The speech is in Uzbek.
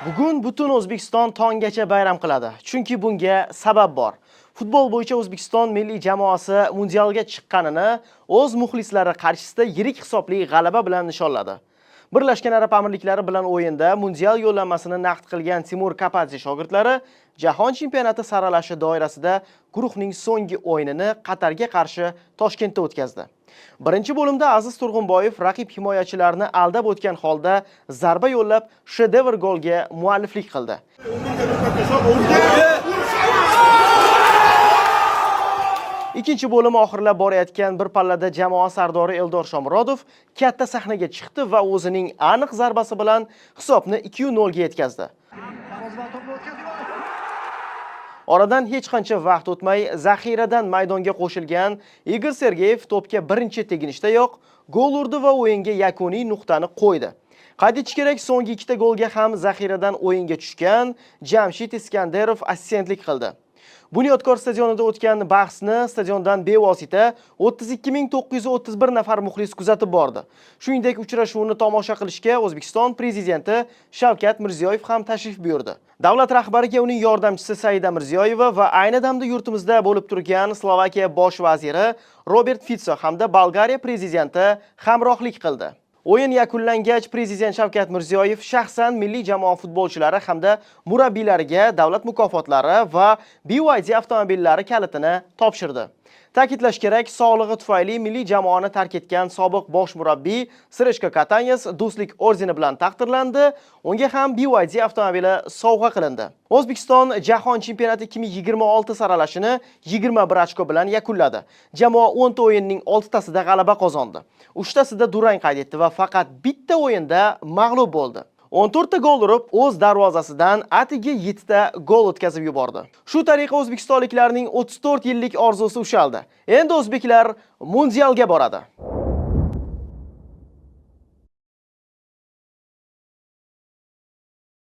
Bugun butun O'zbekiston tonggacha bayram qiladi. Chunki bunga sabab bor. Futbol bo'yicha O'zbekiston milliy jamoasi mundialga chiqqanini o'z muxlislari qarshisida yirik hisobli g'alaba bilan nishonladi. Birlashgan Arab Amirliklari bilan o'yinda mundial yo'llanmasini naqd qilgan Timur Kapadze shogirdlari Jahon chempionati saralashi doirasida guruhning so'nggi o'yinini Qatarga qarshi Toshkentda o'tkazdi. Birinchi bo'limda Aziz Turg'unboyev raqib himoyachilarini aldab o'tgan holda zarba yo'llab shedevr golga mualliflik qildi. Ikkinchi bo'lim oxirlab borayotgan bir pallada jamoa sardori Eldor Shomurodov katta sahnaga chiqdi va o'zining aniq zarbasi bilan hisobni 2-0 ga yetkazdi. Oradan hech qancha vaqt o'tmay zaxiradan maydonga qo'shilgan Igor Sergeyev to'pga birinchi teginishdayoq gol urdi va o'yinga yakuniy nuqtani qo'ydi. Qayd etish kerak, so'nggi ikkita golga ham zaxiradan o'yinga tushgan Jamshid Iskandarov assistentlik qildi. Bunyodkor stadionida o'tgan bahsni stadiondan bevosita 32931 nafar muxlis kuzatib bordi. Shuningdek, uchrashuvni tomosha qilishga O'zbekiston prezidenti Shavkat Mirziyoyev ham tashrif buyurdi. Davlat rahbariga uning yordamchisi Saida Mirziyoyeva va ayni damda yurtimizda bo'lib turgan Slovakiya bosh vaziri Robert Fico hamda Bolgariya prezidenti hamrohlik qildi. O'yin yakunlangach, prezident Shavkat Mirziyoyev shaxsan milliy jamoa futbolchilari hamda murabbiylariga davlat mukofotlari va BYD avtomobillari kalitini topshirdi. Ta'kidlash kerak, sog'lig'i tufayli milliy jamoani tark etgan sobiq bosh murabbiy Srechko Katanyas do'stlik ordeni bilan taqdirlandi. Unga ham BYD avtomobili sovg'a qilindi. O'zbekiston Jahon chempionati 2026 saralashini 21 ochko bilan yakunladi. Jamoa 10 ta o'yinning 6 tasida g'alaba qozondi. 3 tasida durang qayd etdi va faqat bitta o'yinda mag'lub bo'ldi. 14 ta gol urib, o'z darvozasidan atiga 7 ta gol o'tkazib yubordi. Shu tariqa o'zbekistonliklarning 34 yillik orzusi ushaldi. Endi o'zbeklar mundialga boradi.